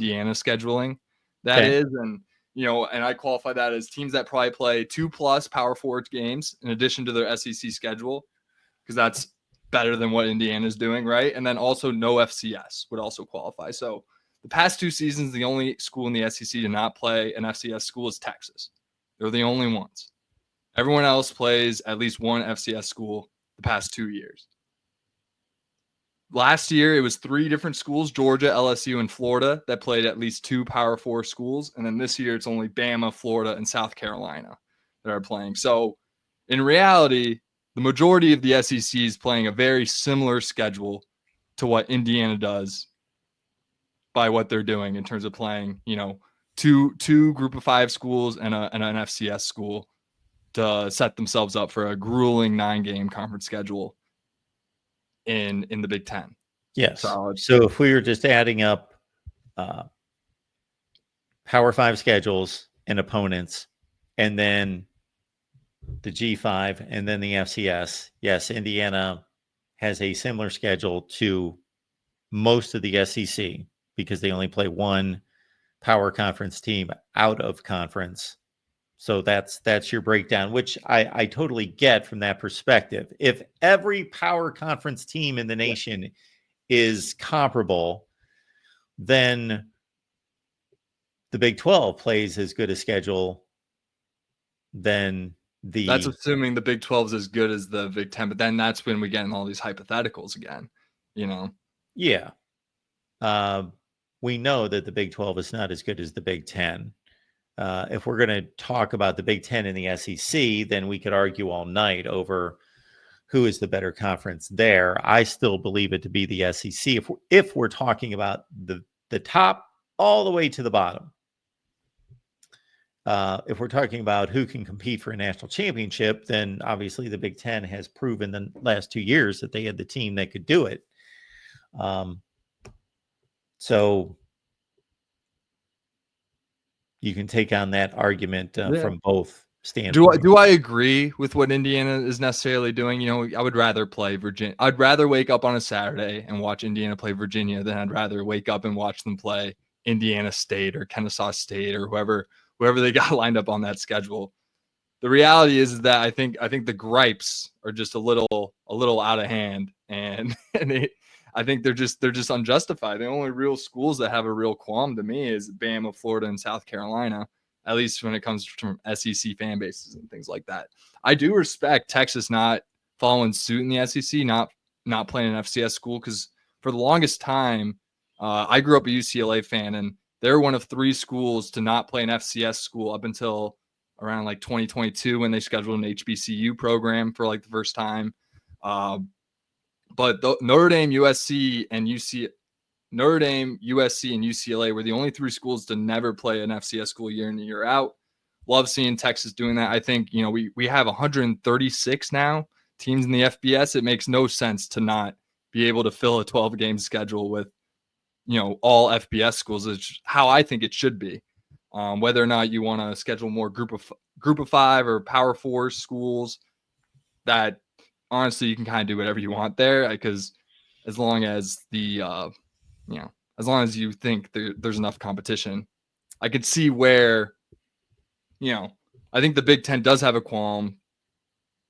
Indiana scheduling that Okay. is. And, and I qualify that as teams that probably play 2+ Power 4 games in addition to their SEC schedule, because that's better than what Indiana's doing, right? And then also no FCS would also qualify. So the past 2 seasons, the only school in the SEC to not play an FCS school is Texas. They're the only ones. Everyone else plays at least one FCS school the past 2 years. Last year, it was 3 different schools, Georgia, LSU, and Florida, that played at least 2 Power 4 schools. And then this year, it's only Bama, Florida, and South Carolina that are playing. So in reality, the majority of the SEC is playing a very similar schedule to what Indiana does by what they're doing in terms of playing, two Group of 5 schools and an FCS school to set themselves up for a grueling 9-game conference schedule in the Big Ten. Yes. So if we were just adding up Power 5 schedules and opponents, and then the G5 and then the FCS, yes, Indiana has a similar schedule to most of the SEC because they only play one power conference team out of conference. So that's your breakdown, which I totally get from that perspective. If every power conference team in the nation is comparable, then the Big 12 plays as good a schedule than the... That's assuming the Big 12 is as good as the Big 10, but then that's when we get in all these hypotheticals again, Yeah. We know that the Big 12 is not as good as the Big 10. If we're going to talk about the Big 10 and the SEC, then we could argue all night over who is the better conference there. I still believe it to be the SEC. If we're talking about the top all the way to the bottom. If we're talking about who can compete for a national championship, then obviously the Big 10 has proven the last 2 years that they had the team that could do it. So you can take on that argument from both standpoints. Do I agree with what Indiana is necessarily doing? I would rather play Virginia. I'd rather wake up on a Saturday and watch Indiana play Virginia than I'd rather wake up and watch them play Indiana State or Kennesaw State or whoever they got lined up on that schedule. The reality is that I think the gripes are just a little out of hand, and I think they're just unjustified. The only real schools that have a real qualm to me is Bama, Florida, and South Carolina, at least when it comes from SEC fan bases and things like that. I do respect Texas not following suit in the SEC, not playing an FCS school, because for the longest time, I grew up a UCLA fan, and they're one of 3 schools to not play an FCS school up until around like 2022 when they scheduled an HBCU program for like the first time. But Notre Dame, USC, and UCLA were the only 3 schools to never play an FCS school year in and year out. Love seeing Texas doing that. I think, we have 136 now teams in the FBS. It makes no sense to not be able to fill a 12-game schedule with, all FBS schools. Is how I think it should be. Whether or not you want to schedule more group of 5 or Power 4 schools, that honestly you can kind of do whatever you want there, because as long as as long as you think there's enough competition, I could see where, I think the Big 10 does have a qualm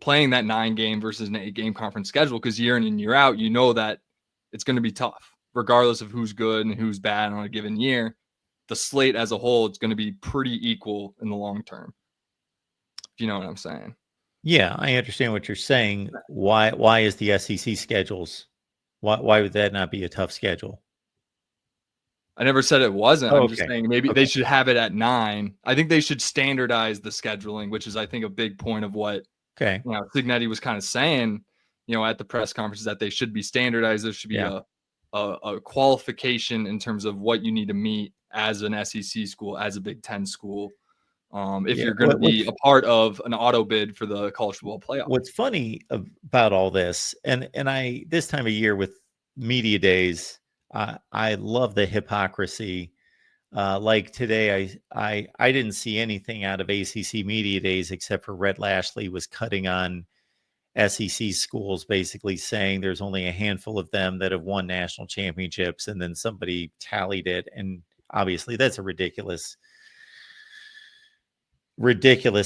playing that 9-game versus an 8-game conference schedule, because year in and year out, that it's going to be tough, regardless of who's good and who's bad on a given year. The slate as a whole, it's going to be pretty equal in the long term. If you know what I'm saying. Yeah, I understand what you're saying. Why is the SEC schedules? Why would that not be a tough schedule? I never said it wasn't. I'm just saying maybe they should have it at 9. I think they should standardize the scheduling, which is, I think, a big point of what Signetti was kind of saying, at the press conference, that they should be standardized. There should be a qualification in terms of what you need to meet as an SEC school, as a Big 10 school, if you're going to be a part of an auto bid for the college football playoff. What's funny about all this, and I this time of year with media days, I love the hypocrisy. Like today, I didn't see anything out of ACC media days except for Rhett Lashley was cutting on SEC schools, basically saying there's only a handful of them that have won national championships, and then somebody tallied it, and obviously that's a ridiculous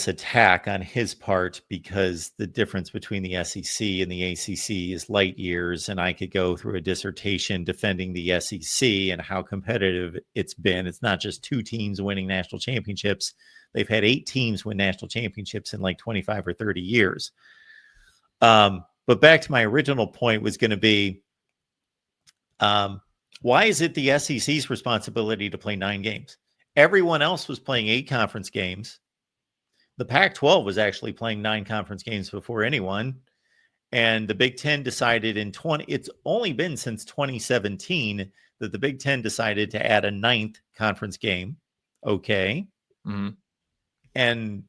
attack on his part, because the difference between the SEC and the ACC is light years. And I could go through a dissertation defending the SEC and how competitive it's been. It's not just 2 teams winning national championships. They've had 8 teams win national championships in like 25 or 30 years. But back to my original point was going to be, why is it the SEC's responsibility to play 9 games? Everyone else was playing 8 conference games. The Pac-12 was actually playing 9 conference games before anyone. And the Big Ten decided it's only been since 2017 that the Big Ten decided to add a 9th conference game. Okay. Mm-hmm. And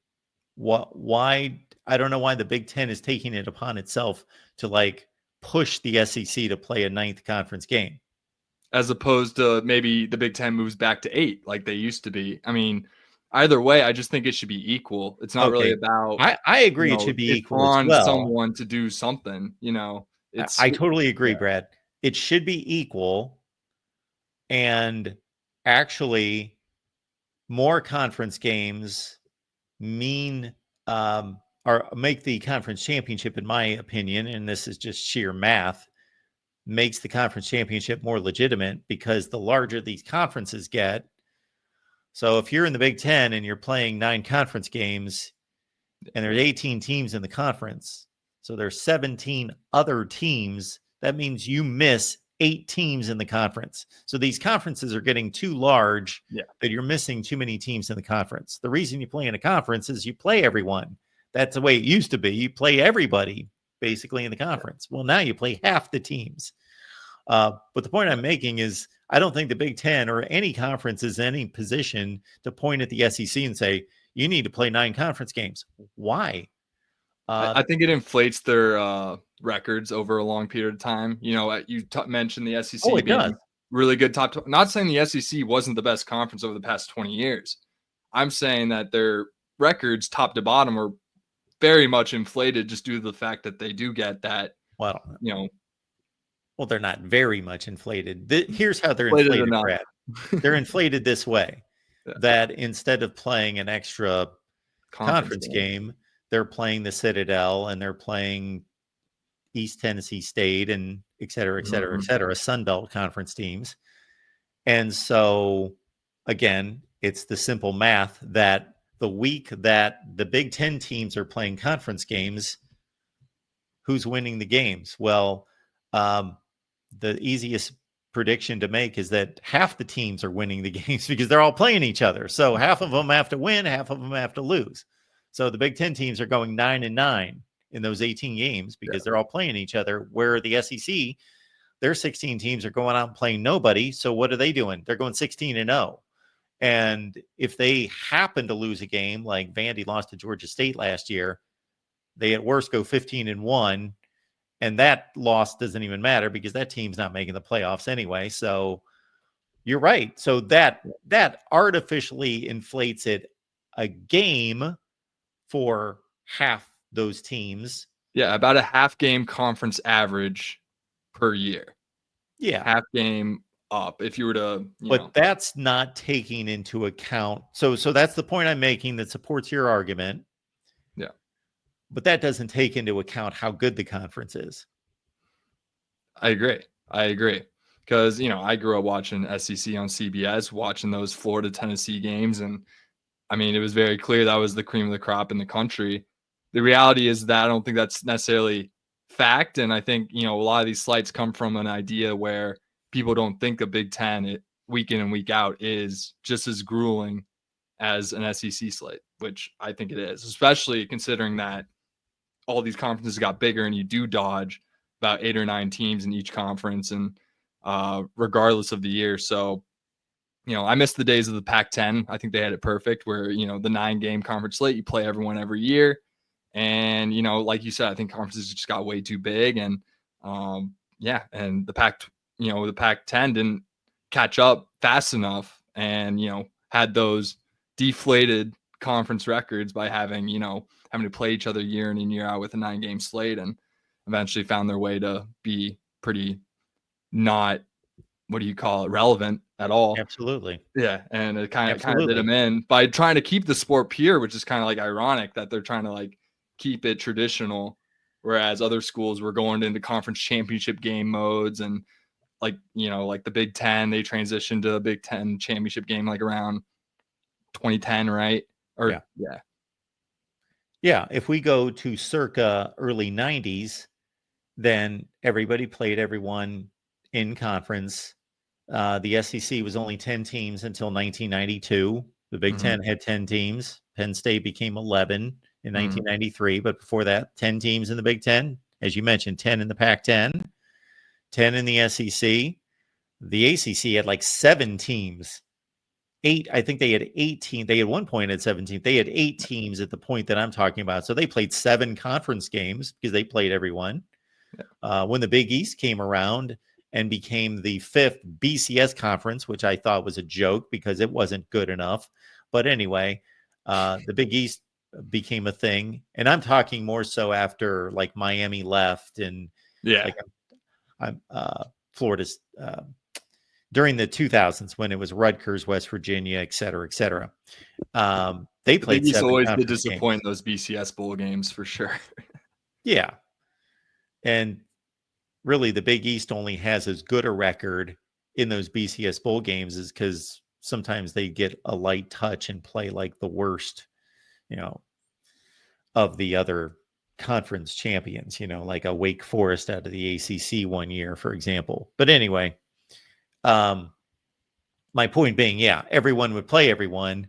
why, I don't know why the Big Ten is taking it upon itself to like push the SEC to play a 9th conference game. As opposed to maybe the Big Ten moves back to 8 like they used to be. I mean, either way, I just think it should be equal. It's not really about. I agree, it should be it's equal as on well. someone to do something. I totally agree, Brad. It should be equal, and actually, more conference games mean or make the conference championship, in my opinion, and this is just sheer math, makes the conference championship more legitimate, because the larger these conferences get. So if you're in the Big Ten and you're playing 9 conference games and there's 18 teams in the conference, so there's 17 other teams, that means you miss 8 teams in the conference. So these conferences are getting too large that you're missing too many teams in the conference. The reason you play in a conference is you play everyone. That's the way it used to be. You play everybody basically in the conference. Well, now you play half the teams. But the point I'm making is, I don't think the Big Ten or any conference is in any position to point at the SEC and say, you need to play 9 conference games. Why? I think it inflates their records over a long period of time. You mentioned the SEC it being does. really good top. Not saying the SEC wasn't the best conference over the past 20 years. I'm saying that their records, top to bottom, are very much inflated just due to the fact that they do get that. Well, they're not very much inflated. Here's how they're inflated, Brad. They're inflated this way, that instead of playing an extra conference game, they're playing the Citadel and they're playing East Tennessee State and et cetera, Sunbelt conference teams. And so, again, it's the simple math that the week that the Big Ten teams are playing conference games, who's winning the games? Well, the easiest prediction to make is that half the teams are winning the games because they're all playing each other. So half of them have to win, half of them have to lose. So the Big Ten teams are going 9-9 in those 18 games because they're all playing each other, where the SEC, their 16 teams are going out and playing nobody. So what are they doing? They're going 16-0. And if they happen to lose a game, like Vandy lost to Georgia State last year, they at worst go 15-1. And that loss doesn't even matter because that team's not making the playoffs anyway. So you're right. So that artificially inflates it a game for half those teams. Yeah, about a half game conference average per year. Yeah. Half game up if you were to, but that's not taking into account. So that's the point I'm making that supports your argument. Yeah. But that doesn't take into account how good the conference is. I agree. Because, I grew up watching SEC on CBS, watching those Florida Tennessee games. And I mean, it was very clear that was the cream of the crop in the country. The reality is that I don't think that's necessarily fact. And I think, a lot of these slights come from an idea where people don't think a Big Ten week in and week out is just as grueling as an SEC slate, which I think it is, especially considering that all these conferences got bigger and you do dodge about 8 or 9 teams in each conference, and regardless of the year. So, I miss the days of the Pac-10. I think they had it perfect where, the 9-game conference slate, you play everyone every year. And, like you said, I think conferences just got way too big. And and the Pac-10 didn't catch up fast enough and, had those deflated conference records by having to play each other year in and year out with a 9-game slate, and eventually found their way to be pretty not, relevant at all. Absolutely. Yeah, and it kind of did Absolutely. them in by trying to keep the sport pure, which is kind of like ironic that they're trying to like keep it traditional, whereas other schools were going into conference championship game modes and like like the Big Ten, they transitioned to the Big Ten championship game like around 2010, right? Yeah. Or yeah, Yeah. If we go to circa early 90s, then everybody played everyone in conference. The SEC was only 10 teams until 1992. The Big hmm Ten had 10 teams. Penn State became 11 in hmm 1993. But before that, 10 teams in the Big Ten. As you mentioned, 10 in the Pac 10, 10 in the SEC. The ACC had like 7 teams. I think they had 18. They had one point at 17. They had 8 teams at the point that I'm talking about. So they played 7 conference games because they played everyone. When the Big East came around and became the 5th BCS conference, which I thought was a joke because it wasn't good enough. But anyway, the Big East became a thing. And I'm talking more so after like Miami left and yeah. like I'm Florida's during the 2000s when it was Rutgers, West Virginia, et cetera, et cetera. They The Big played East 7 always did conference disappoint games. in those BCS bowl games for sure. Yeah. And really the Big East only has as good a record in those BCS bowl games is because sometimes they get a light touch and play like the worst, you know, of the other conference champions, like a Wake Forest out of the ACC one year, for example. But anyway, my point being, yeah, everyone would play everyone.